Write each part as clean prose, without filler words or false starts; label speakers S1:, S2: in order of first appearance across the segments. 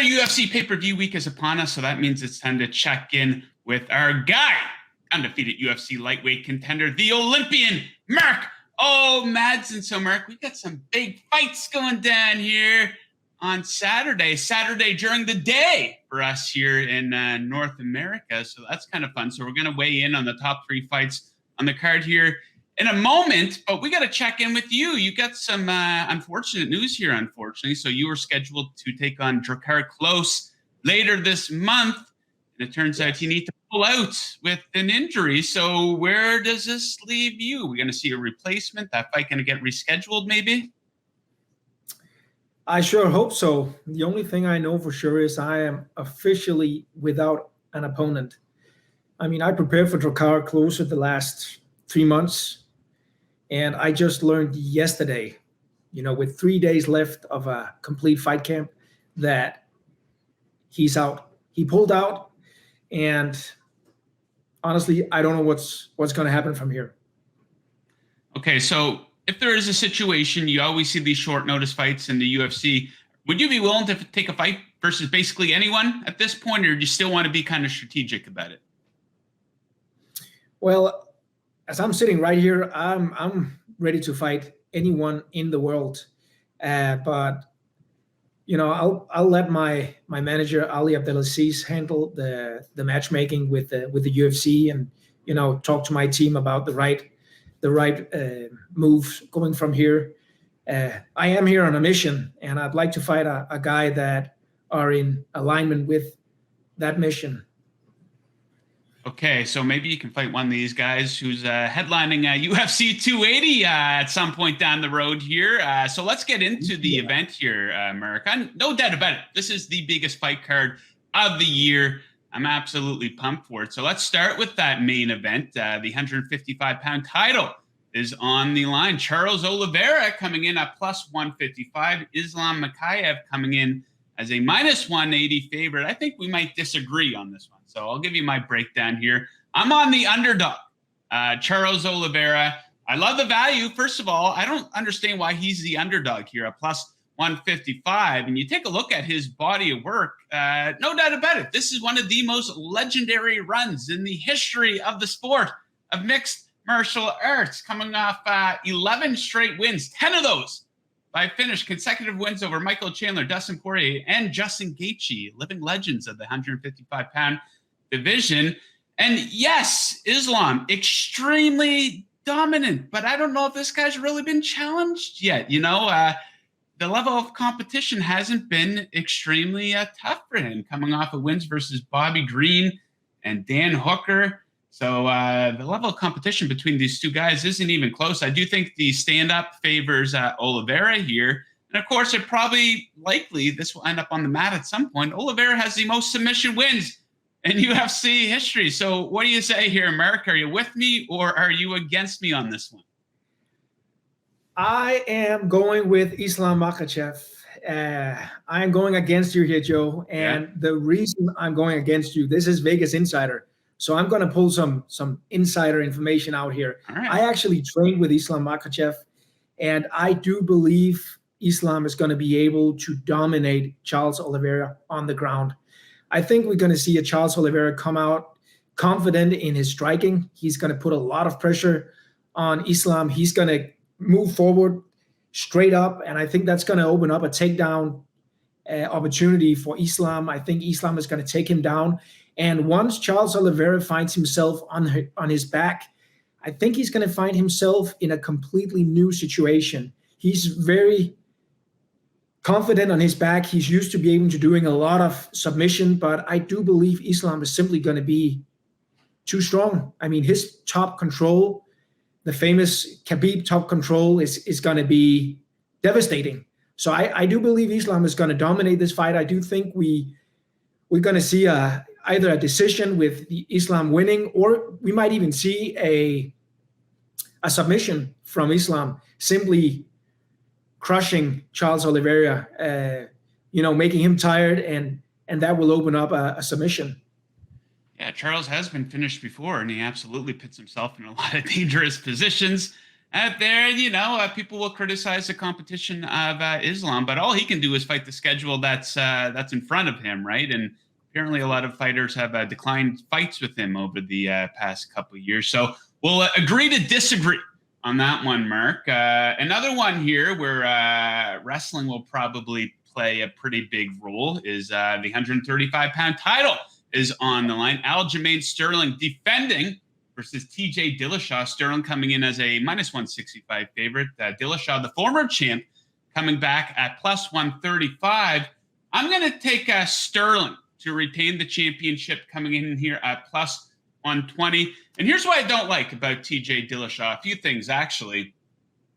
S1: UFC pay-per-view week is upon us, so that means it's time to check in with our guy, undefeated UFC lightweight contender, the Olympian, Mark Madsen. So, Mark, we got some big fights going down here on Saturday during the day for us here in North America. So that's kind of fun. So we're going to weigh in on the top 3 fights on the card here in a moment, but we got to check in with you. You got some unfortunate news here, unfortunately. So you were scheduled to take on Drakkar Klose later this month, and it turns out you need to pull out with an injury. So where does this leave you? We're going to see a replacement? That fight going to get rescheduled maybe?
S2: I sure hope so. The only thing I know for sure is I am officially without an opponent. I mean, I prepared for Drakkar Klose the last 3 months, and I just learned yesterday, with 3 days left of a complete fight camp, that he's out. He pulled out, and honestly, I don't know what's going to happen from here.
S1: Okay, so if there is a situation, you always see these short notice fights in the UFC, would you be willing to take a fight versus basically anyone at this point, or do you still want to be kind of strategic about it?
S2: Well, as I'm sitting right here, I'm ready to fight anyone in the world. But I'll let my manager Ali Abdelaziz handle the matchmaking with the UFC, and talk to my team about the right move going from here. I am here on a mission, and I'd like to fight a guy that are in alignment with that mission.
S1: Okay, so maybe you can fight one of these guys who's headlining UFC 280 at some point down the road here. So let's get into the event here, Mark. No doubt about it. This is the biggest fight card of the year. I'm absolutely pumped for it. So let's start with that main event. The 155-pound title is on the line. Charles Oliveira coming in at plus 155. Islam Makhachev coming in as a minus 180 favorite. I think we might disagree on this one. So I'll give you my breakdown here. I'm on the underdog, Charles Oliveira. I love the value. First of all, I don't understand why he's the underdog here at plus 155. And you take a look at his body of work, no doubt about it. This is one of the most legendary runs in the history of the sport of mixed martial arts, coming off 11 straight wins, 10 of those by finish, consecutive wins over Michael Chandler, Dustin Poirier, and Justin Gaethje, living legends of the 155-pound division. And yes, Islam, extremely dominant, but I don't know if this guy's really been challenged yet. The level of competition hasn't been extremely tough for him, coming off of wins versus Bobby Green and Dan Hooker. So the level of competition between these two guys isn't even close. I do think the stand-up favors Oliveira here. And of course, likely this will end up on the mat at some point. Oliveira has the most submission wins in UFC history. So what do you say here, Mark? Are you with me or are you against me on this one?
S2: I am going with Islam Makhachev. I'm going against you here, Joe. And the reason I'm going against you, this is Vegas Insider. So I'm going to pull some insider information out here.
S1: Right.
S2: I actually trained with Islam Makhachev, and I do believe Islam is going to be able to dominate Charles Oliveira on the ground. I think we're going to see a Charles Oliveira come out confident in his striking. He's going to put a lot of pressure on Islam. He's going to move forward straight up, and I think that's going to open up a takedown opportunity for Islam. I think Islam is going to take him down. And once Charles Oliveira finds himself on his back, I think he's going to find himself in a completely new situation. He's very confident on his back. He's used to be able to doing a lot of submission, but I do believe Islam is simply going to be too strong. I mean, his top control, the famous Khabib top control, is going to be devastating. So I do believe Islam is going to dominate this fight. I do think we're going to see either a decision with the Islam winning, or we might even see a submission from Islam, simply crushing Charles Oliveira, making him tired, and that will open up a submission. Yeah,
S1: Charles has been finished before, and he absolutely puts himself in a lot of dangerous positions. There, people will criticize the competition of Islam, but all he can do is fight the schedule that's in front of him, right? And apparently, a lot of fighters have declined fights with him over the past couple of years. So we'll agree to disagree on that one, Mark. Another one here where wrestling will probably play a pretty big role is the 135-pound title is on the line. Aljamain Sterling defending versus TJ Dillashaw. Sterling coming in as a -165 favorite. Dillashaw, the former champ, coming back at +135. I'm going to take Sterling to retain the championship, coming in here at +120. And here's what I don't like about TJ Dillashaw. A few things, actually.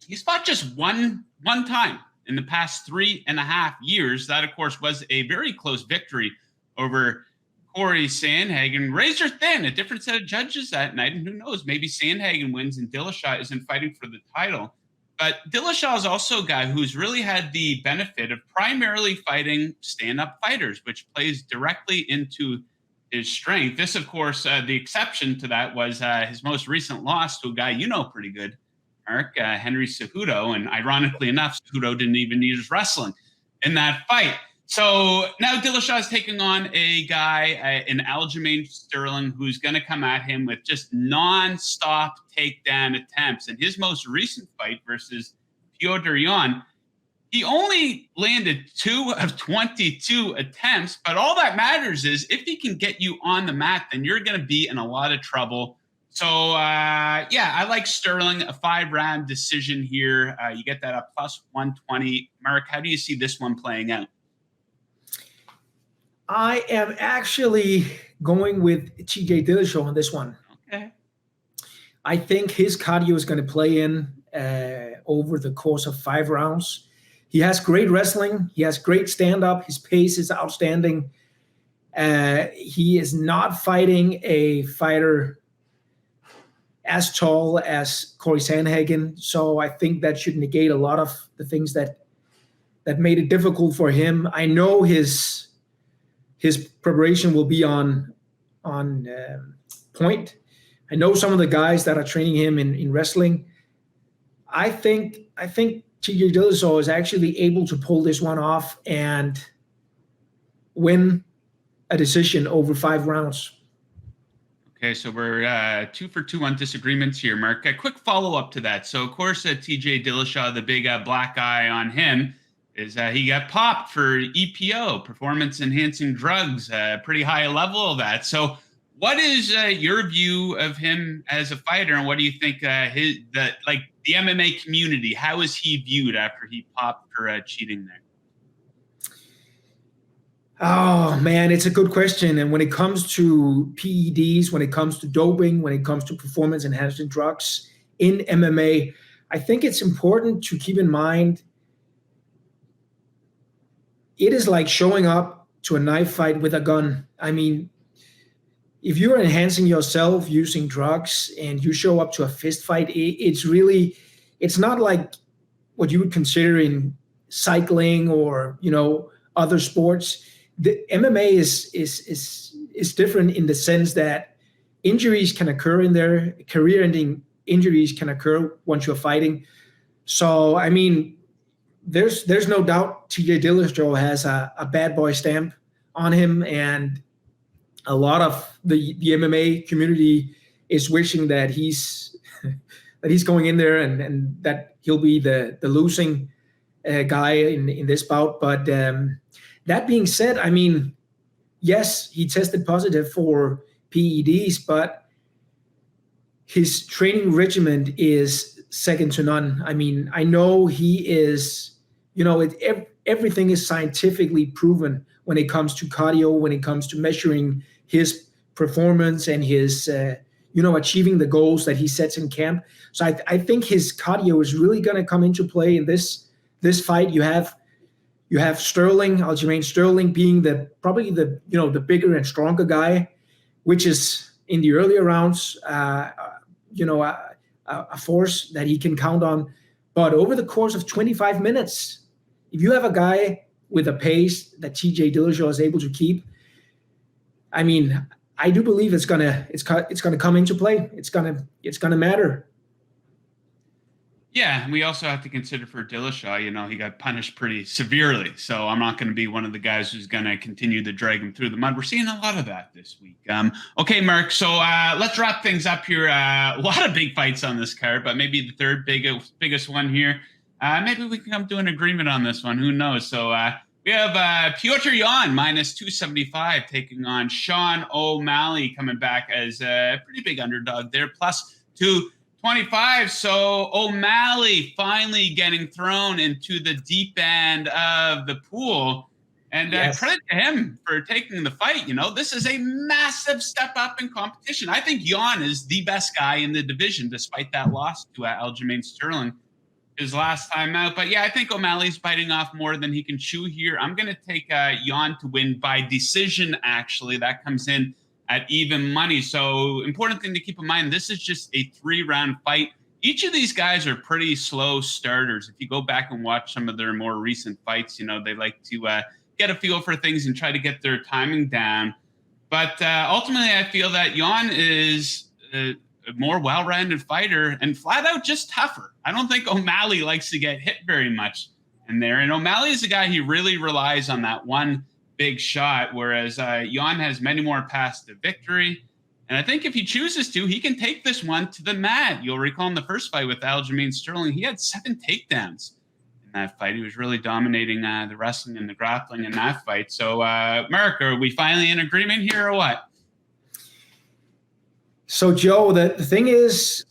S1: He's fought just one time in the past 3.5 years. That, of course, was a very close victory over Corey Sandhagen. Razor thin, a different set of judges that night. And who knows, maybe Sandhagen wins and Dillashaw isn't fighting for the title. But Dillashaw is also a guy who's really had the benefit of primarily fighting stand-up fighters, which plays directly into his strength. This, of course, the exception to that was his most recent loss to a guy you know pretty good, Mark, Henry Cejudo. And ironically enough, Cejudo didn't even use wrestling in that fight. So now Dillashaw is taking on a guy in Aljamain Sterling who's going to come at him with just non-stop takedown attempts. In his most recent fight versus Petr Yan, he only landed 2 of 22 attempts. But all that matters is if he can get you on the mat, then you're going to be in a lot of trouble. So, I like Sterling, a 5-round decision here. You get that at +120. Mark, how do you see this one playing out?
S2: I am actually going with TJ Dillashaw on this one.
S1: Okay.
S2: I think his cardio is going to play in over the course of 5 rounds. He has great wrestling. He has great stand-up. His pace is outstanding. He is not fighting a fighter as tall as Corey Sandhagen. So I think that should negate a lot of the things that made it difficult for him. I know his preparation will be on point. I know some of the guys that are training him in wrestling. I think TJ Dillashaw is actually able to pull this one off and win a decision over 5 rounds.
S1: Okay, so we're 2 for 2 on disagreements here, Mark. A quick follow-up to that. So, of course, TJ Dillashaw, the big black eye on him, is he got popped for EPO, performance-enhancing drugs, pretty high level of that. So what is your view of him as a fighter, and what do you think the MMA community, how is he viewed after he popped for cheating there?
S2: Oh, man, it's a good question. And when it comes to PEDs, when it comes to doping, when it comes to performance-enhancing drugs in MMA, I think it's important to keep in mind it is like showing up to a knife fight with a gun. I mean, if you're enhancing yourself using drugs and you show up to a fist fight, it's not like what you would consider in cycling or, other sports. The MMA is different in the sense that injuries can occur in there, career-ending injuries can occur once you're fighting. So, I mean, there's no doubt TJ Dillashaw has a bad boy stamp on him, and a lot of the MMA community is wishing that he's going in there and that he'll be the losing guy in this bout. But that being said, I mean, yes, he tested positive for PEDs, but his training regimen is second to none. I mean, I know he is. Everything is scientifically proven when it comes to cardio, when it comes to measuring his performance and his, achieving the goals that he sets in camp. So I think his cardio is really going to come into play in this fight. You have Sterling, Aljamain Sterling, being probably the bigger and stronger guy, which is in the earlier rounds, a force that he can count on. But over the course of 25 minutes, if you have a guy with a pace that TJ Dillashaw is able to keep, I mean, I do believe it's gonna come into play. It's gonna matter.
S1: Yeah, and we also have to consider for Dillashaw, he got punished pretty severely. So I'm not going to be one of the guys who's going to continue to drag him through the mud. We're seeing a lot of that this week. Okay, Mark, so let's wrap things up here. A lot of big fights on this card, but maybe the third biggest one here. Maybe we can come to an agreement on this one. Who knows? So we have Petr Yan minus 275 taking on Sean O'Malley, coming back as a pretty big underdog there, plus 225. So O'Malley finally getting thrown into the deep end of the pool. And credit to him for taking the fight. This is a massive step up in competition. I think Yan is the best guy in the division, despite that loss to Aljamain Sterling his last time out. But yeah, I think O'Malley's biting off more than he can chew here. I'm going to take Yan to win by decision, actually. That comes in at even money. So important thing to keep in mind, this is just a 3-round fight. Each of these guys are pretty slow starters. If you go back and watch some of their more recent fights, they like to get a feel for things and try to get their timing down. But ultimately, I feel that Yan is a more well-rounded fighter and flat out just tougher. I don't think O'Malley likes to get hit very much in there. And O'Malley is a guy who really relies on that one big shot, whereas Yan has many more paths to victory. And I think if he chooses to, he can take this one to the mat. You'll recall in the first fight with Aljamain Sterling, he had 7 takedowns in that fight. He was really dominating the wrestling and the grappling in that fight. So, Mark, are we finally in agreement here or what?
S2: So, Joe, the thing is,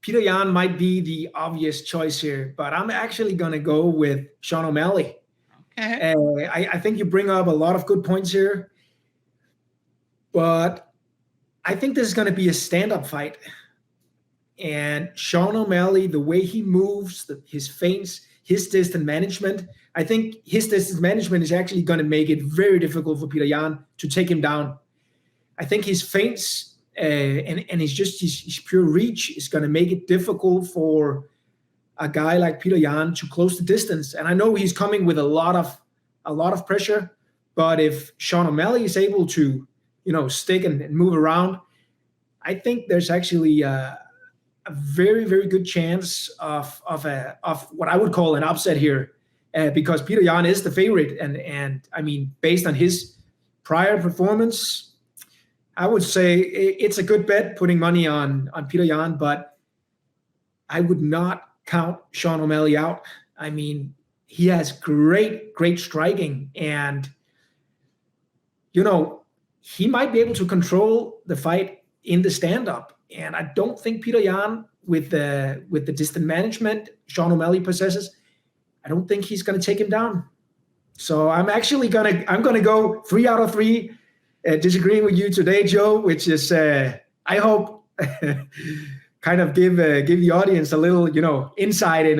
S2: Petr Yan might be the obvious choice here, but I'm actually going to go with Sean O'Malley.
S1: Okay.
S2: I think you bring up a lot of good points here, but I think this is going to be a stand-up fight. And Sean O'Malley, the way he moves, his feints, his distance management, I think his distance management is actually going to make it very difficult for Petr Yan to take him down. I think his feints and his pure reach is going to make it difficult for a guy like Petr Yan to close the distance. And I know he's coming with a lot of pressure, but if Sean O'Malley is able to, stick and move around, I think there's actually a very, very good chance of what I would call an upset here, because Petr Yan is the favorite, and I mean, based on his prior performance, I would say it's a good bet putting money on Petr Yan, but I would not count Sean O'Malley out. I mean, he has great striking, and he might be able to control the fight in the stand-up. And I don't think Petr Yan, with the distance management Sean O'Malley possesses, I don't think he's going to take him down. So I'm gonna go 3 out of 3. Disagreeing with you today, Joe, which is I hope kind of give the audience a little insight in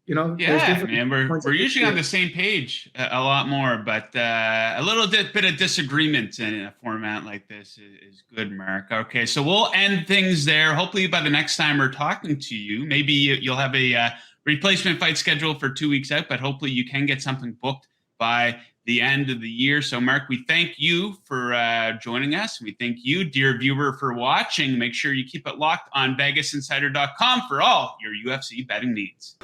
S1: yeah, man, we're usually on the same page a lot more, but a little bit of disagreement in a format like this is good, Mark. Okay, so we'll end things there. Hopefully by the next time we're talking to you, maybe you'll have a replacement fight scheduled for 2 weeks out, but hopefully you can get something booked by the end of the year. So, Mark, we thank you for joining us. We thank you, dear viewer, for watching. Make sure you keep it locked on VegasInsider.com for all your UFC betting needs.